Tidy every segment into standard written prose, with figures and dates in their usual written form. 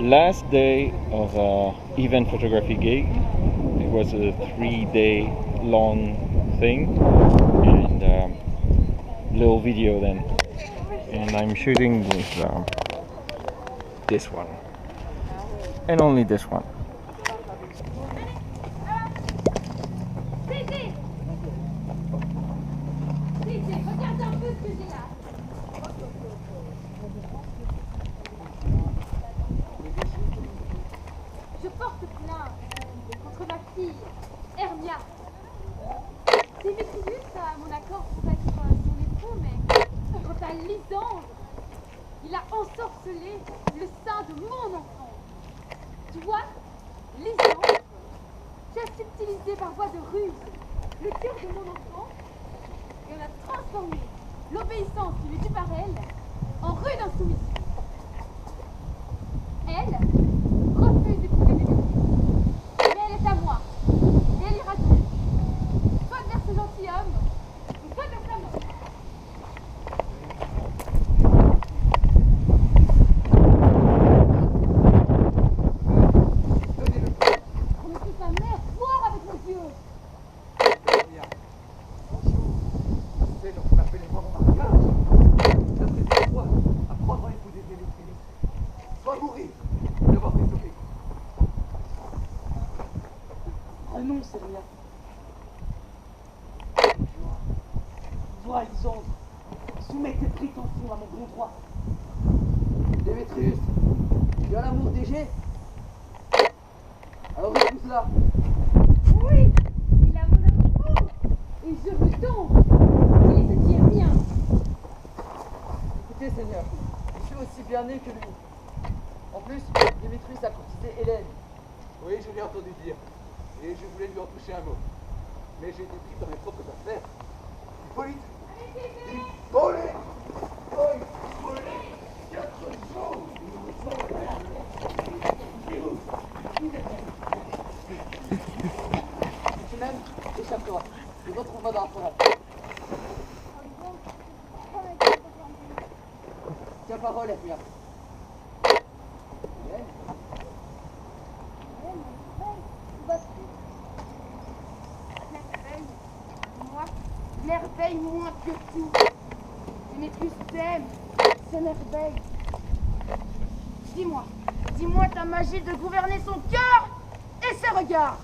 last day of event photography gig. It was a 3-day long thing and little video then. And I'm shooting with this one and only this one. Je porte plainte contre ma fille, Hermia. Démétrius a mon accord pour être son époux, mais quant à Lysandre, il a ensorcelé le sein de mon enfant. Tu vois, Lysandre, qui a subtilisé par voie de ruse le cœur de mon enfant et on a transformé l'obéissance qui lui dut par elle en rude insoumission. Elle refuse d'épouser Démétrius, mais elle est à moi, et elle ira donc, soit vers ce gentilhomme, ou soit vers sa mort. On écoute sa mère voir avec nos yeux. C'est ce qu'on appelle les morts en mariage. Ça serait toi à prendre un époux des Démétrius, soit mourir de voir désobéir. Renonce, Hermia. Toi, Lysandre, soumets tes prétentions à mon bon droit. Démétrius, tu as l'amour d'Égée? Alors épouse-la. Oui, il a mon amour, et je veux donc qu'il ait ce qui est bien. Écoutez, Seigneur, je suis aussi bien né que lui. En plus, Démétrius a courtisé Hélène. Oui, je l'ai entendu dire. Et je voulais lui en toucher un mot. Mais j'ai été pris dans mes propres affaires. Hippolyte! Hippolyte! Hippolyte! 4 jours! Tu m'aimes? Échappe-toi. Et retrouve-moi dans la forêt. Tiens parole, Hermia. Merveille moins que tout. Démétrius t'aime, c'est merveille. Dis-moi ta magie de gouverner son cœur et ses regards.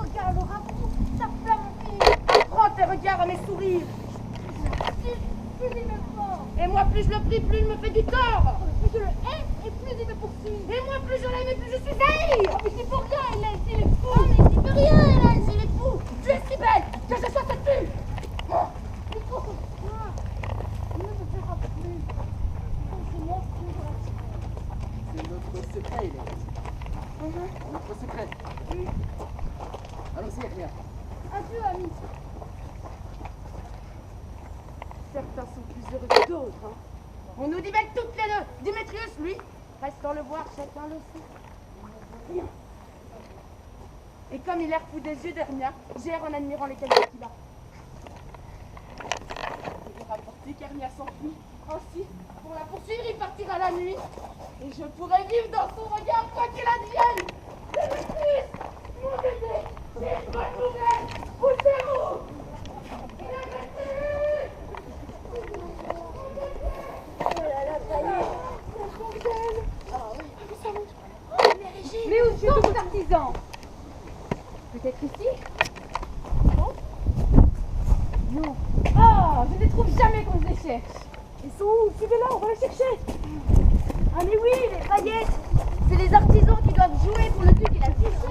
Regarde le rapport, sa flamme en fille. Apprends tes regards à mes sourires. Plus il me fort. Et moi, plus je le prie, plus il me fait du tort. Plus je le hais et plus il me poursuit. Et moi, plus je l'aime et plus je suis haï. Oh, mais c'est pour rien, Hélène, s'il est fou. Oh, mais c'est pour rien, Hélène, s'il est fou. Tu es si belle que je sois cette fille. Il faut que il ne me fera plus. Seigneur, C'est notre secret, Hélène. Notre secret. Allons-y, Hermia. Adieu, ami. Certains sont plus heureux que d'autres. Hein. On nous dit belle toutes les deux. Démétrius, lui, restons le voir, chacun le sait. Rien. Et comme il a fou des yeux d'Hermia, j'erre en admirant les qualités qu'il a. Je vais rapporter qu'Hermia s'enfuit. Ainsi, pour la poursuivre, il partira la nuit. Et je pourrai vivre dans son regard quoi qu'il advienne. Démétrius, mon bébé, c'est une bonne nouvelle. Poussez-vous. Démétrius. Oh là là, ça y est, ça fonctionne. Ah oui, ça monte. Mais où sont vos artisans? Peut-être ici? Non? Non. Ah, je ne les trouve jamais quand je les cherche. Ils sont où? Suivez-la, on va les chercher. Ah mais oui, les paillettes. C'est les artisans qui doivent jouer pour le duc et la duchesse.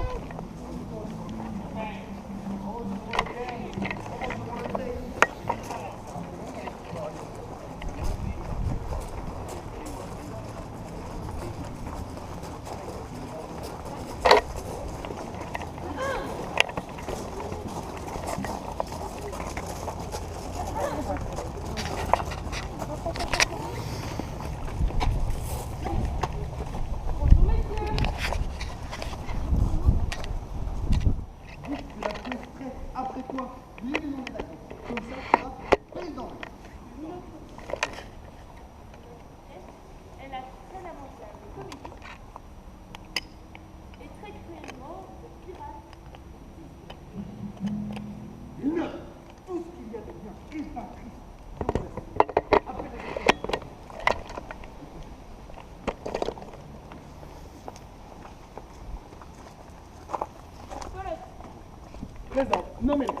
Nommez-le.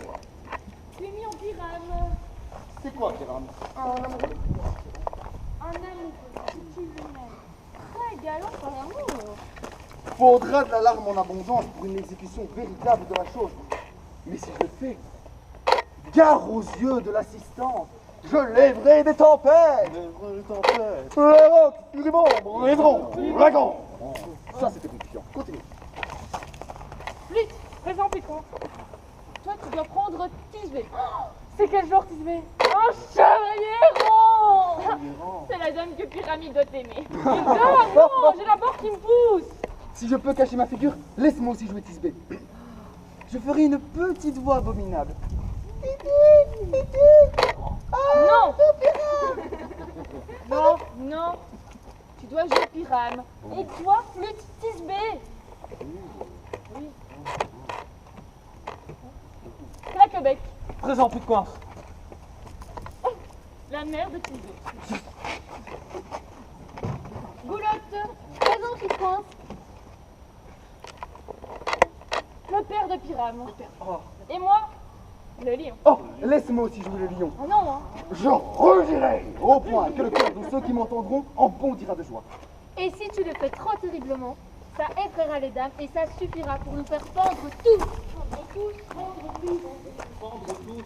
Tu es mis en Pyrame. C'est quoi, Kéram? Un amoureux. Tu l'aimes. Très galant par l'amour. Faudra de la larme en abondance pour une exécution véritable de la chose. Mais si je le fais, gare aux yeux de l'assistante, je lèverai des tempêtes. Des tempêtes. Les vents, les membres, les vents, l'ouragan. Ça, c'était confiant. Continue. Flûte, présent Pétron. Toi, tu dois prendre Tisbé. C'est quel genre Tisbé? Un chevalier errant. C'est la dame que Pyramide doit aimer. Non, j'ai la barre qui me pousse. Si je peux cacher ma figure, laisse-moi aussi jouer Tisbé. Je ferai une petite voix abominable. Non. Non, non. Tu dois jouer Pyrame. Et toi, flûte Tisbé. Oui. Claquebec. Présent, plus de coin. La mère de Tisbé. Goulotte. Présent qui coince. Le père de Pyrame. Et moi, le lion. Oh, laisse-moi aussi jouer le lion. Oh non, hein. Je rugirai au point que le cœur de ceux qui m'entendront en bondira de joie. Et si tu le fais trop terriblement, ça effraiera les dames et ça suffira pour nous faire pendre tous. Pendre tous, pendre tous. Pendre tous,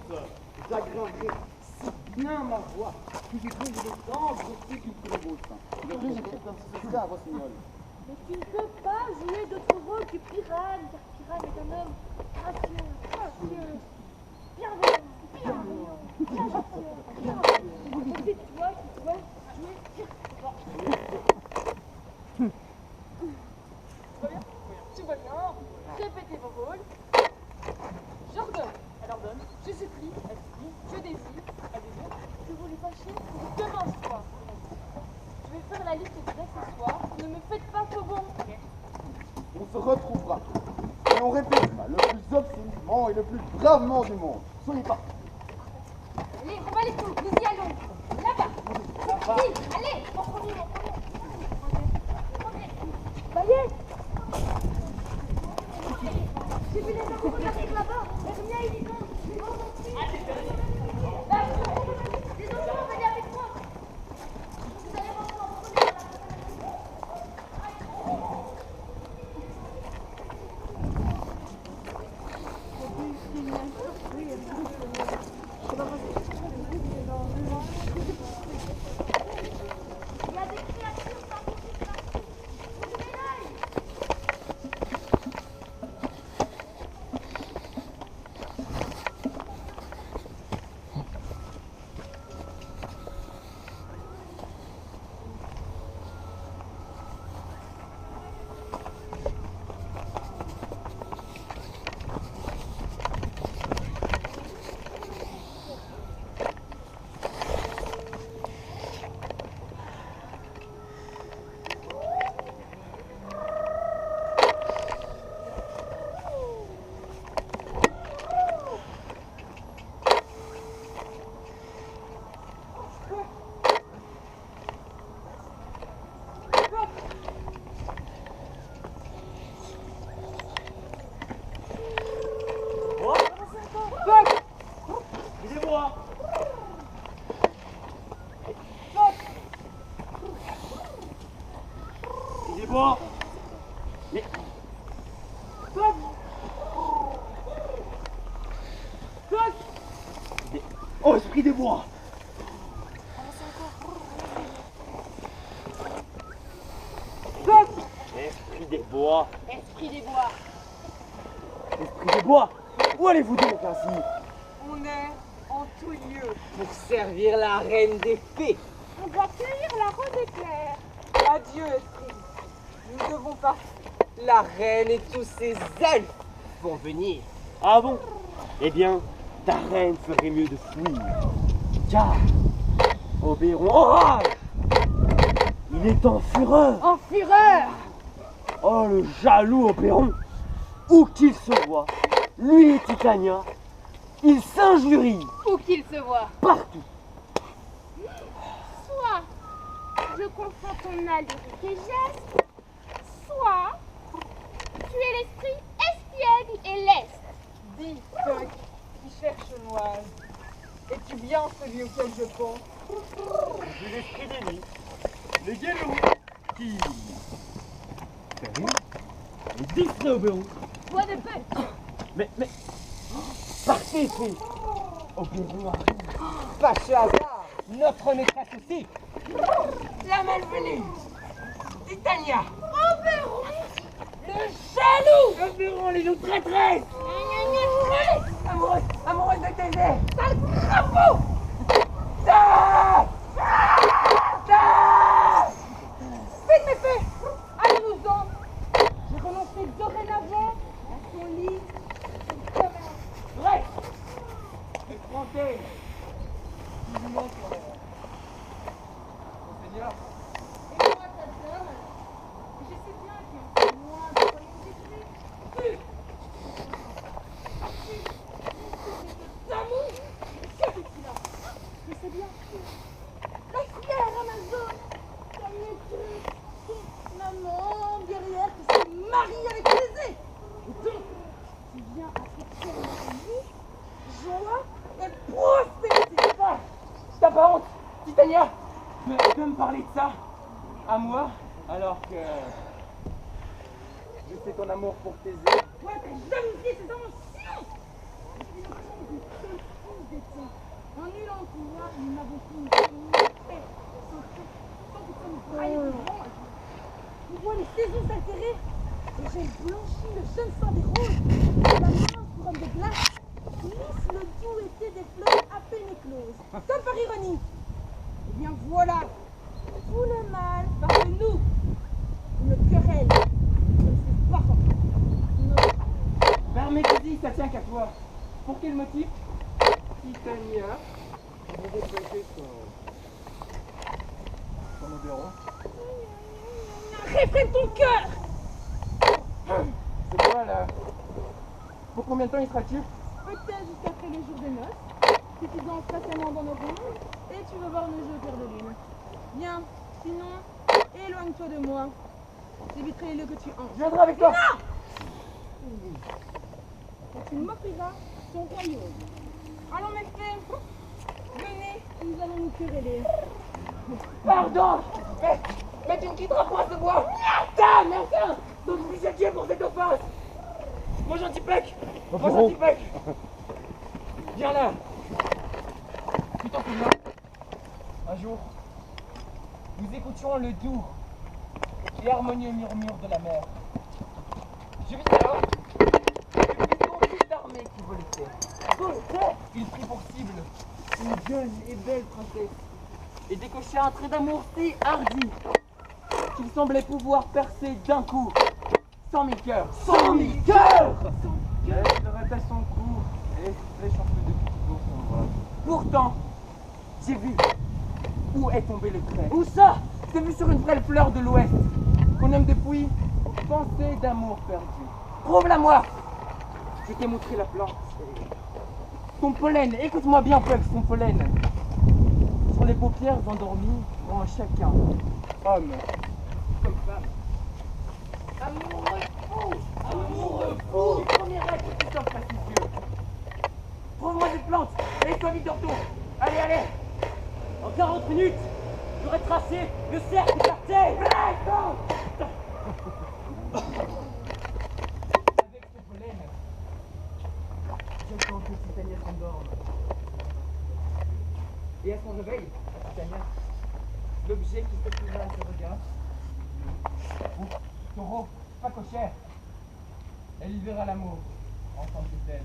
j'aggraverai si bien ma voix que je trouve de tendre aussi qu'une courbeau de sein. Le plus j'écris comme si ce serait à Rossignol. Mais tu ne peux pas jouer d'autre rôle que Pyrame, car Pyrame est un homme gracieux, bienveillant, bienveillant. Et c'est toi qui dois jouer Pyrame. Tout va bien. Répétez vos rôles. J'ordonne. Elle ordonne. Je supplie. Elle supplie. Je désire. Elle désire. Que vous les fâchez demain soir. Je vais faire la liste des accessoires. Ne me faites pas faux bon. On se retrouvera et on répétera le plus obstinément et le plus bravement du monde. Soyez pas. Allez, on va les coups. Nous y allons. Là-bas. Vite, allez. En premier, en premier. Voyez. J'ai vu les amoureux partir là-bas. Hermia et Lydon. Les enfants, venez avec moi. Vous allez rentrer en premier dans Il y a des créatures parmi ces places. Ouvrez l'œil. Aidez-moi. Mais... Oh, esprit des bois. Esprit des bois. Esprit des bois. Esprit des bois. Où allez-vous donc ainsi? On est en tout lieu. Pour servir la reine des fées. On doit cueillir la rose éclair. Adieu, esprit. Nous devons partir. La reine et tous ses elfes vont venir. Ah bon? Eh bien, ta reine ferait mieux de fuir. Car Oberon enrage. Il est en fureur. En fureur. Oh, le jaloux Oberon. Où qu'il se voit, lui et Titania, ils s'injurient Où qu'il se voit. partout. Soit je confonds ton allure et tes gestes, soit tu es l'esprit espiègle et leste. Dis, Puck, cher chenoise. Es-tu bien celui auquel je pense? J'ai l'esprit des nuits, les guélos qui... Les disnobos. Point d'épée. Mais... Partez, fille. Au bureau arrive. Pachaza, notre maîtresse aussi. La malvenue, Titania. Oberon. Le jaloux. Oberon, les loups traîtresses. Amoureuse de Thésée. Sale crapaud. Faites mes faits. Allez-nous-en. J'ai renoncé dorénavant à son lit. Bref, effronté. Monseigneur. Et moi, ta dame, je sais bien qu'il y a moins de royaume détruit. D'amour. Que fais-tu là? Je sais bien que la fière Amazone, comme une maman guerrière qui s'est mariée avec Thésée. Et donc, tu viens affecter notre vie, joie et prospérité. T'as pas honte, Titania, de me parler de ça à moi, alors que je sais ton amour pour Thésée. Toi, ta jalousie, c'est anciens. En nul en pouvoir, nous n'avons plus paix, sans que ça nous braille de grange. On voit les saisons s'altérer, le gel blanchit le jeune sang des roses, la mince couronne de glace lisse le doux été des fleurs à peine écloses. Comme par ironie. Eh bien voilà, tout le mal parce que nous, une querelle, comme ses parents. Vers Médésie, ça tient qu'à toi. Pour quel motif? Titania, vous représentez son Oberon. Réfrène ton cœur. C'est quoi là? Pour combien de temps y sera-t-il? Peut-être jusqu'après le jour des noces, si tu danses patiemment dans nos rondes, et tu vas voir le jeu au clair de lune. Bien, sinon, éloigne-toi de moi. J'éviterai le que tu hanches. Je viendrai avec toi. Et tu m'offriras ton royaume. Allons mes frères, venez, nous allons nous quereller. Pardon, mais tu ne quitteras pas ce bois. Putain, merci. Donc vous êtes Dieu pour cette offense. Mon gentil Pec, mon gentil Pec. Viens là. Tu t'en souviens? Un jour, nous écoutions le doux et harmonieux murmure de la mer. Je vis alors une petite d'armée qui volait. Il prit pour cible une jeune et belle princesse et décocha un trait d'amour si hardi qu'il semblait pouvoir percer d'un coup 100 000 cœurs. 100 000 cœurs! Elle arrêta son cou et flèche en feu de dans son bras. Pourtant, j'ai vu où est tombé le trait. Où ça? C'est vu sur une frêle fleur de l'Ouest qu'on aime depuis pensée d'amour perdu. Prouve-la-moi! Je t'ai montré la plante. Son pollen, écoute-moi bien, Pug, son pollen. Sur les paupières endormies, en chacun, homme comme femme. Amoureux fou, du premier être qui s'offre à ses yeux. Trouve-moi cette plante, et sois vite de retour. Allez, allez. En 40 minutes, j'aurai tracé le cercle parfait. Avec ce pollen, j'attends que Titania s'endorme. Et à son réveil, Titania, l'objet qui se trouve à ce regard, taureau, pas cochère, elle y verra l'amour en tant que tel.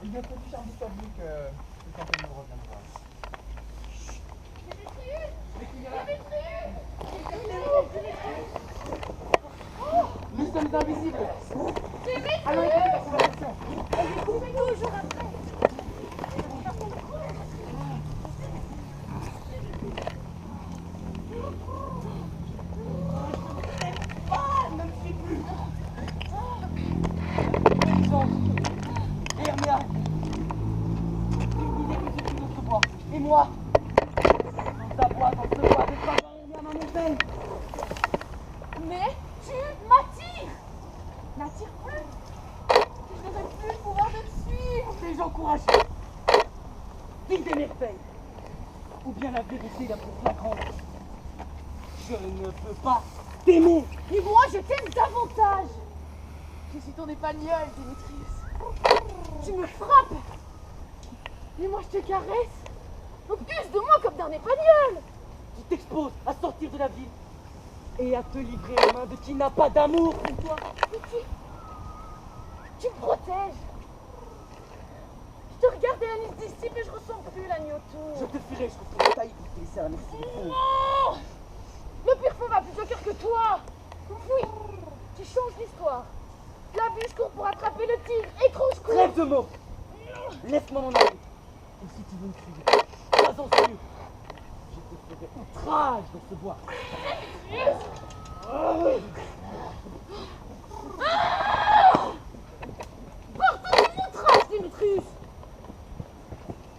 Il y a plus charme sur lui que quand elle nous reviendra. Mais qui vient là? Nous sommes invisibles. Allons écouter la conversation. Elle est coupée toujours après. Hermia, tu me disais que c'était notre bois. Et moi, dans ta boîte, on se voit de travail, Hermia, ma montagne. Mais tu m'attires. N'attire plus. Je n'aurai plus le pouvoir de te suivre. t'ai encouragé. Ville des merveilles. Ou bien la vérité la plus flagrante. Je ne peux pas t'aimer. Et moi, je t'aime davantage. Je suis ton épagnole, Démétrius. Tu me frappes. Et moi, je te caresse. Donc, use de moi comme d'un épagnol. Tu t'exposes à sortir de la ville et à te livrer aux mains de qui n'a pas d'amour pour toi. Mais tu me protèges. Je te regardais la nuit d'ici, mais je ressens plus la nuit autour. Je te ferai jusqu'au fond de taille pour te laisser un merci. Non! Le pire feu va plus au cœur que toi. Oui, tu changes l'histoire. La bûche court pour attraper le tigre. Étrange court. Trêve de mots. Laisse-moi m'en aller. Et si tu veux me crier, pas en sûr. Je te ferai outrage dans ce bois. Porte ton outrage, Démétrius.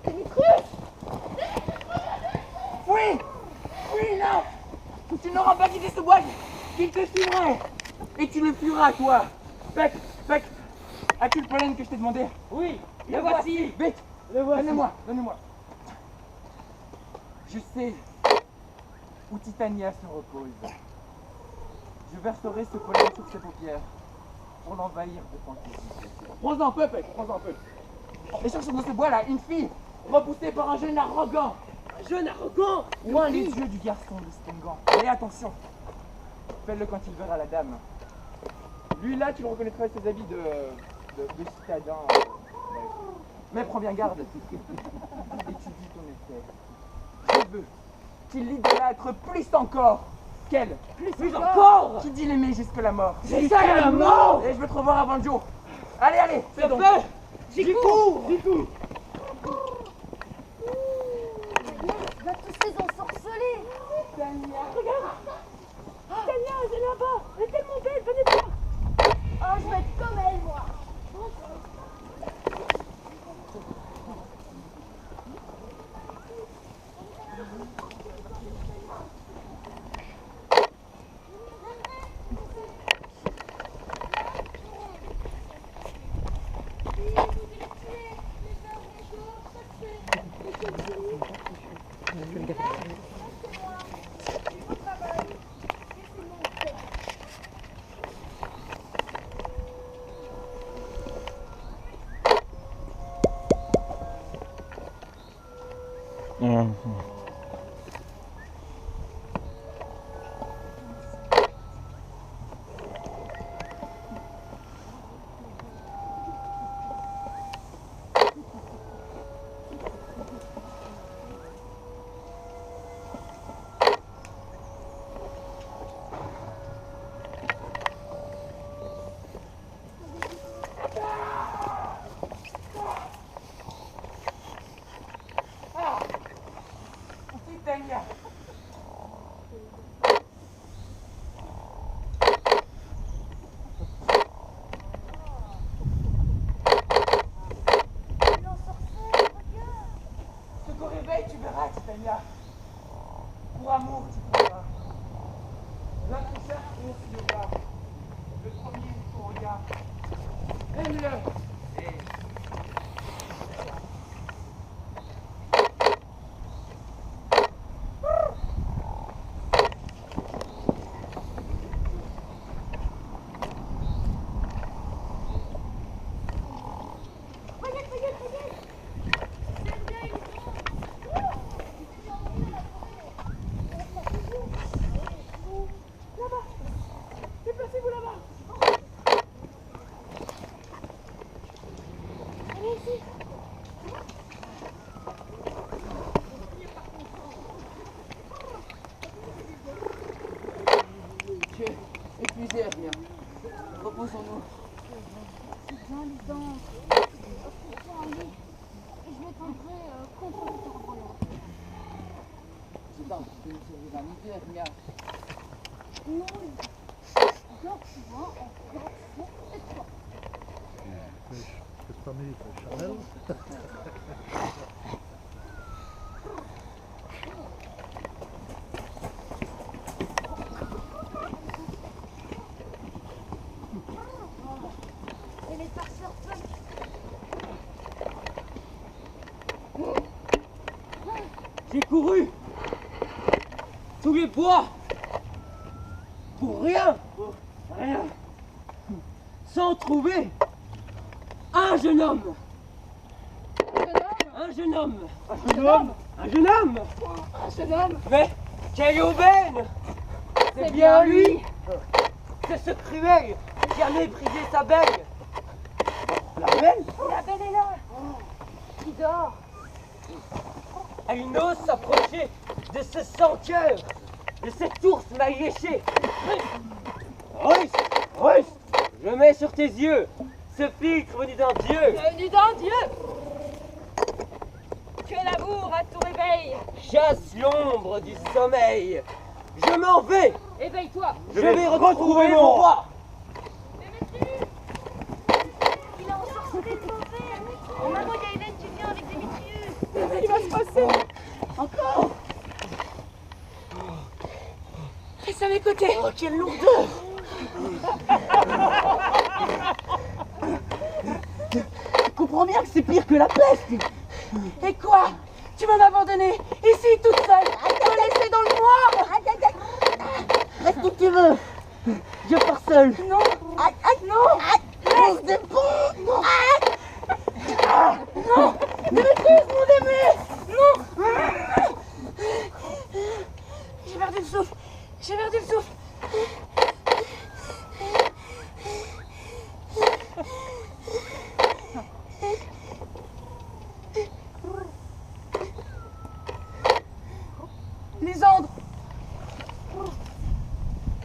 Démétrius! Oui! Oui, non! Tu n'auras pas quitté ce bois qu'il te suivrait! Et tu le fuiras, toi! Peck! Peck! As-tu le pollen que je t'ai demandé? Oui! Le voici! Vite! Donnez-moi! Donnez-moi! Je sais où Titania se repose. Je verserai ce pollen sur ses paupières pour l'envahir de fantaisie. Prends-en un peu, Peck! Prends-en un peu! Et cherche dans ce bois-là une fille repoussée par un jeune arrogant! Un jeune arrogant? Loin les yeux du garçon de Stengan. Et attention, fais-le quand il verra la dame. Lui là, tu le reconnaîtras ses habits de citadin. Mais prends bien garde. Étudie ton effet. Je veux qu'il l'idolâtre plus encore qu'elle. Plus encore? Qui dit l'aimer jusqu'à la mort? Jusqu'à la mort? Et je veux te revoir avant le jour. Allez, allez, fais donc. J'y cours. J'y cours. Va tous les ensorceler. Tania. Regarde. Tania, elle est là-bas. Elle est tellement belle, venez voir. Oh, je vais être comme elle, moi. Tania. Ce qu'au réveil, tu verras, Titania. Pour amour, tu pourras. L'un qui cherche, on s'y leva. Le premier, ton regard. Aime-le. Et... Déplacez-vous là-bas. Allez ici. Tu es épuisé, Hermia. Reposons-nous. C'est bien les dents. Reprends en lit. Et je m'étendrai contre le tournoyant. Je tente de nous sauver un idée, Hermia. Non, dors souvent, encore fou et toi. Questa amica, Chanel. Et les farceurs punk. parcouru tous les bois pour rien, sans trouver un jeune homme. Un jeune homme. Mais quelle aubaine! C'est bien lui. C'est ce cruel qui a méprisé sa belle. La belle? La belle est là. Il dort. Elle n'ose s'approcher de ce sans-cœur, de cet ours mal léché. Russe, je mets sur tes yeux ce filtre venu d'un dieu. Venu d'un Dieu. Que l'amour à ton réveil. Chasse l'ombre du sommeil. Je m'en vais. Éveille-toi. Je vais retrouver mon roi. Il a ensorcelé le mauvais. Maman, il y a Hélène qui vient avec Démétrius. Qu'est-ce qui va se passer? Encore? Reste à mes côtés. Oh, quelle lourdeur! Tu comprends bien que c'est pire que la peste. Et quoi? Tu vas m'abandonner ici toute seule, te laisser dans le noir. Reste où tu veux. Je pars seul. Non. Non. Laisse des bons. Non. Démétrius, mon aimé. Non. J'ai perdu le souffle.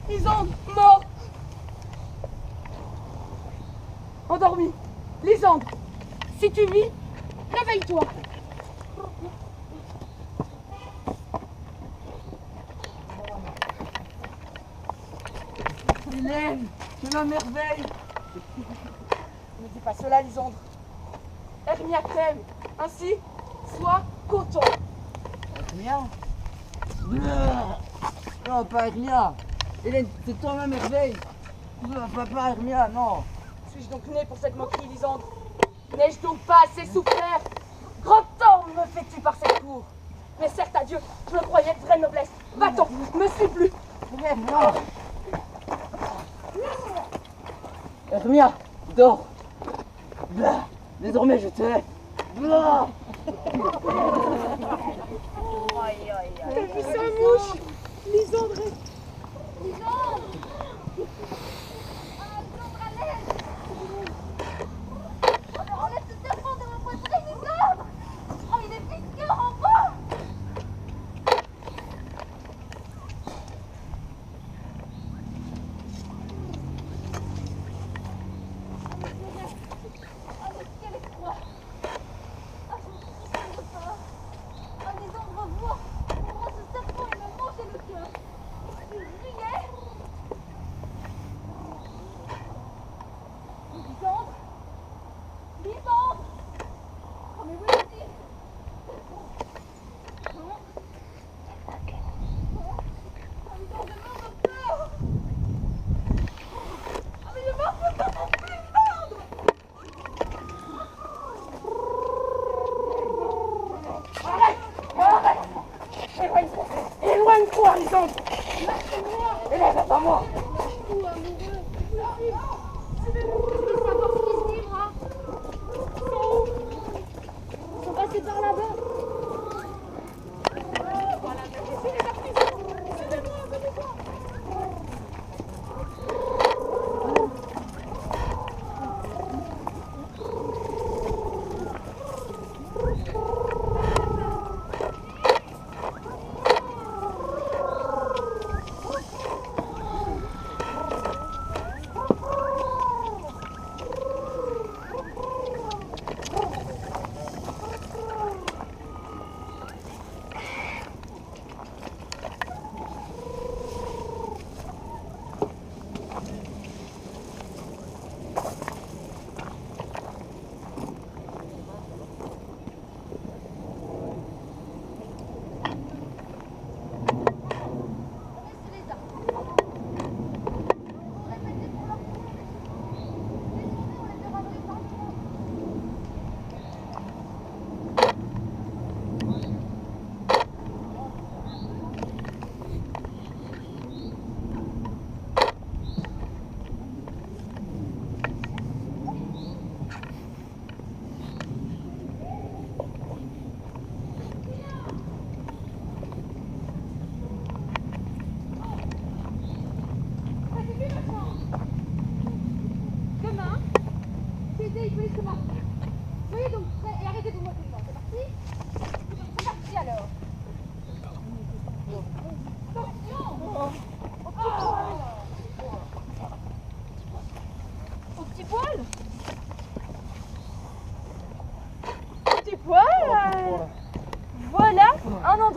Lysandre, mort. Endormi. Lysandre, si tu vis, réveille-toi. Hélène, c'est ma merveille. Ne dis pas cela, Lysandre. Hermia t'aime. Ainsi, sois content. Hermia? Non, pas Hermia. Hélène, c'est toi ma merveille. Papa, Hermia, non. Suis-je donc né pour cette moquerie, Lysandre? N'ai-je donc pas assez souffert? Grand tort me fais-tu par cette cour? Mais certes, adieu, je me croyais de vraie noblesse. Va-t'en, me suis plus. Non. Hermia, dors. Blah. Désormais, je te hais. Blah. T'as vu sa mouche? Lysandre. Lysandre. Lysandre, à l'aide. Enlève ce serpent de mon poitrine, Lysandre. Oh, il est visqueux en bas. Quel effroi! Ah, je ne comprends pas! Ah, Lysandre, vois! Moi, ce serpent, il m'a mangé le cœur! Il riait! Lysandre! Lysandre! Oh, mais oui, ici! Non! Non! Ah, Lysandre, je meurs de peur! Ah, mais je meurs de peur non plus, Lysandre! Arrête! Éloigne-toi, Lysandre! Hélène, attends-moi! Lâche-toi, amoureux! Tu veux savoir ce qui se livre, hein? Ils sont où? Ils sont passés par là-bas. Voilà, c'est les artisans! Suivez-moi, venez-moi!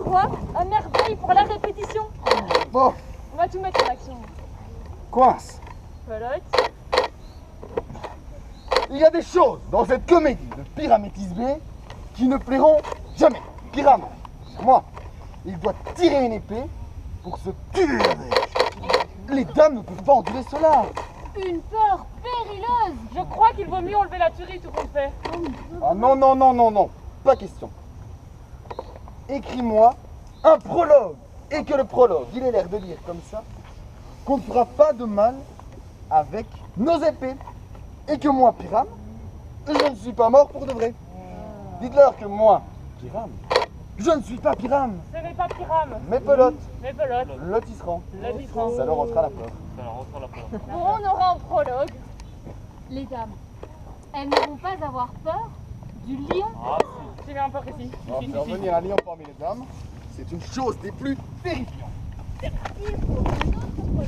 quoi? À merveille pour la répétition. Bon, On va tout mettre en action. coince. Pelote. Il y a des choses dans cette comédie de Pyramétis B qui ne plairont jamais. Pyram, moi, il doit tirer une épée pour se tuer avec. Les dames ne peuvent pas endurer cela. Une peur périleuse. Je crois qu'il vaut mieux enlever la tuerie tout compte fait. Ah non, non, non, non, non, pas question. Écris-moi un prologue et que le prologue, il ait l'air de dire comme ça qu'on ne fera pas de mal avec nos épées et que moi, Pyram, je ne suis pas mort pour de vrai. Dites-leur que moi, Pyram, je ne suis pas Pyram. Ce n'est pas Pyram. Mes pelotes, Mais pelote. le tisserand, Le tisserand. ça leur ôtera la peur. Bon, on aura un prologue. Les dames, elles ne vont pas avoir peur du lion. Tu viens un peu précis. Alors, faire venir un lion parmi les dames, c'est une chose des plus terrifiantes. Il faut un autre prologue.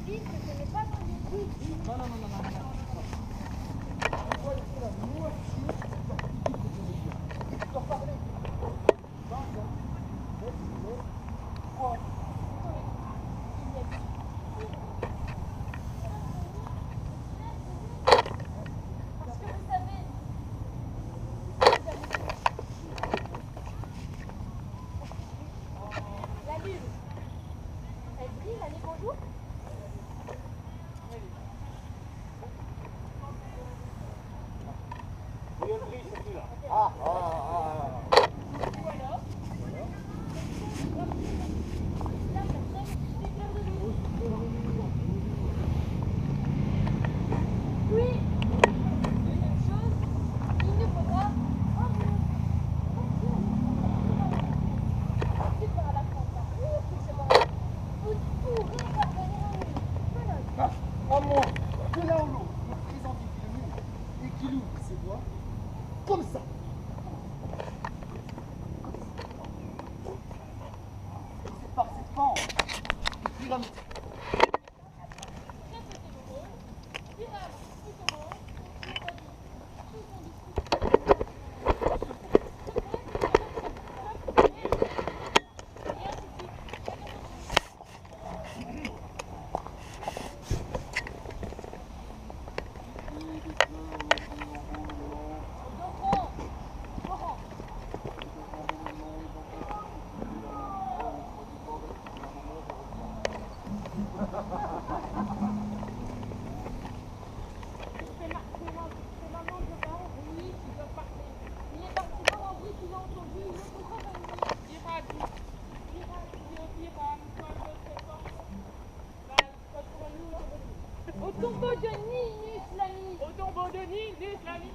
Dites que ce n'est pas un lion. Parce que vous savez, La lune, elle brille la nuit bonjour. Oui, une chose, il ne faudra un lieu. C'est par la campagne, c'est par là. Vous pourrez parvenir à nous. Ah, à moins que l'un ou l'autre me présente le mur et qu'il ouvre ses doigts, comme ça. C'est par cette pente, pyramide. au tombeau de Ninus l'ami. Au tombeau de Ninus l'ami.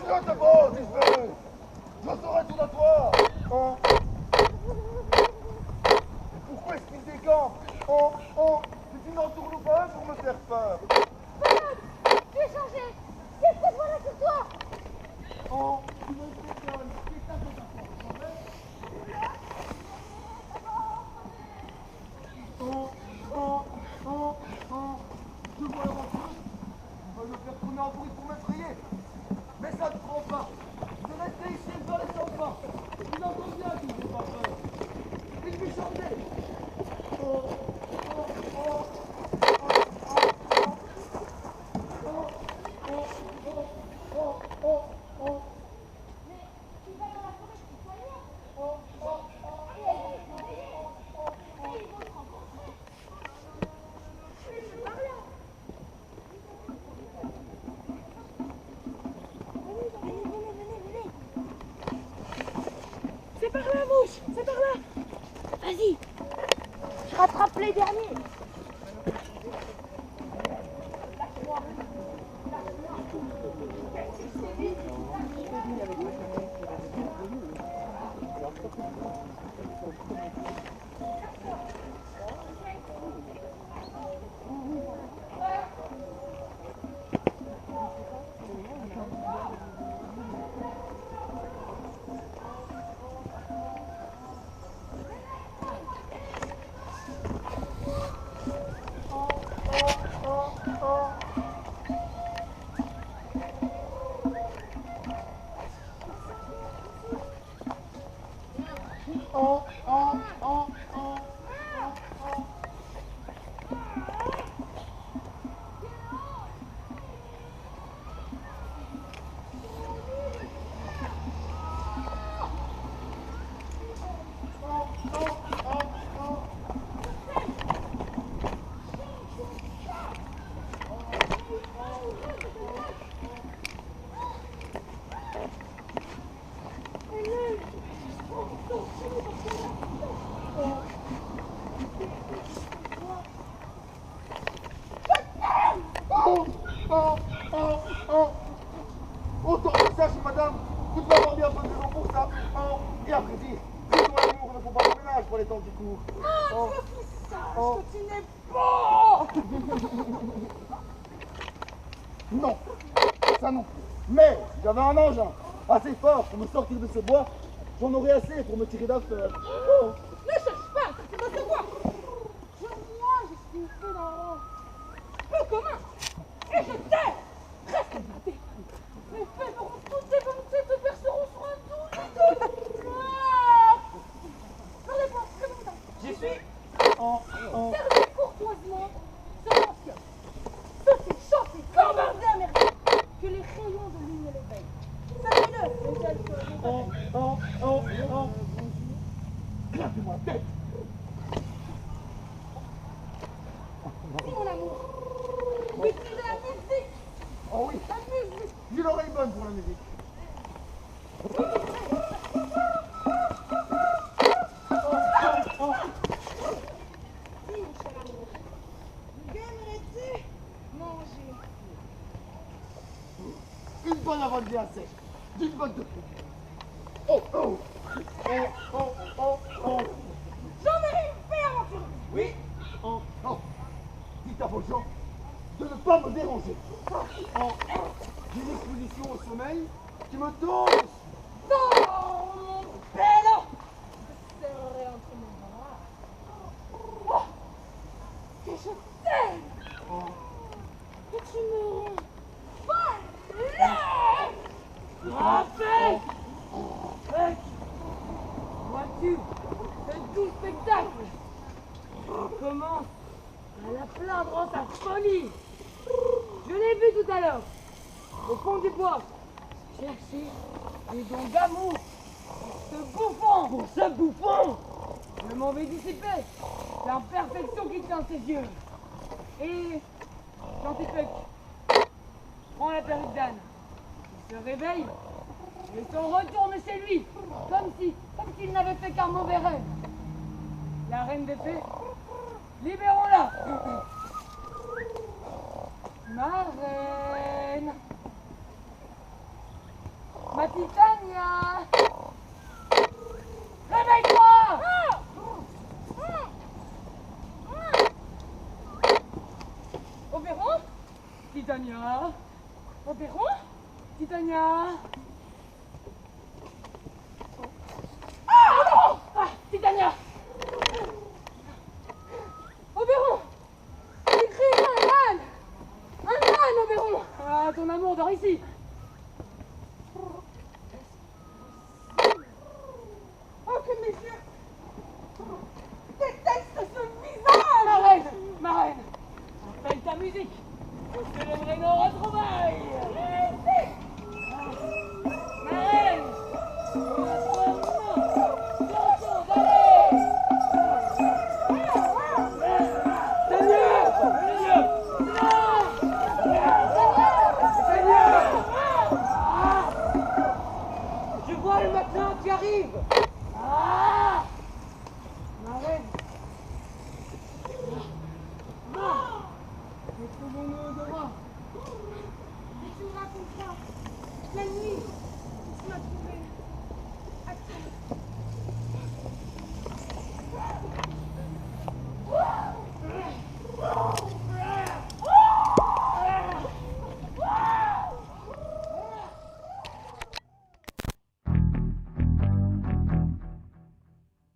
Je te bats, disparu. Je saurai tout à toi. Pourquoi est-ce qu'il décampe? C'est une entourloupeuse pour me faire peur. Tu es changé. Qu'est-ce que je vois là sur toi? Tu me déconnes. C'est un peu je vois l'aventure. On va me faire tourner en bruit pour m'effrayer. Mais ça ne prend pas. Je reste ici, je dois laisser enfant. Il entend bien qu'il ne fait pas peur. Il fait chanter. C'est par là, mouche. C'est par là. Vas-y. Je rattrape les derniers. Autant que ça, madame, vous devez avoir bien un peu de raison pour ça. Et après dire, si ton amour ne faut pas de ménage pour les temps qui courent. Je suis sage que tu n'es pas. Non, ça non. Mais si j'avais un engin assez fort pour me sortir de ce bois, j'en aurais assez pour me tirer d'affaire. Ne cherche pas, tu vas savoir. Moi, je suis fait dans peu commun. Et je t'aime. Reste gâté. Mes faits feront toutes tes volontés te verseront sur un doux. Pardonnez-moi, longtemps. J'y suis. Servez courtoisement sur mon kiosque. Sautez, chantez, cambardez à merveille. Que les rayons de lune l'éveillent. Saluez-le, les elfes. Claque-moi la tête. Oui, mon amour. Oui, c'est de la musique. Oh oui, La musique. j'ai l'oreille bonne pour la musique. Oui, mon cher amour. Qu'aimerais-tu manger? Une bonne avant bien sèche, d'une bonne de fou. Oh. J'en ai une fait aventure. Oui. Oh. Dites à vos gens de ne pas me déranger. J'ai une exposition au sommeil qui me tombe dessus. Oh, mon bello. Je serrerai entre mes bras. Oh, que je t'aime. Que tu me rends folle. Rappel. Mec, vois-tu, ce doux spectacle commence à la plaindre en sa folie. Je l'ai vu tout à l'heure, au fond du bois, chercher des dons d'amour pour ce bouffon. Je m'en vais dissiper la perfection qui tient ses yeux. Et Jean-Tipec prend la perruque d'âne, il se réveille et s'en retourne chez lui, comme s'il n'avait fait qu'un mauvais rêve. La reine des fées, libérons-la. Ma reine, ma Titania, réveille-toi. Oberon? Titania, Oberon? Titania. Ah, Titania! Oberon! J'ai créé un âne! Un âne, Oberon! Ah, ton amour dort ici. Oh, que mes yeux détestent ce visage! Ma reine, appelle ta musique. Je célébrer nos retrouvailles. Ma reine, Je vois le matin qui arrive. ah, ma reine. Retrouvons-nous demain. Et tu me raconteras la nuit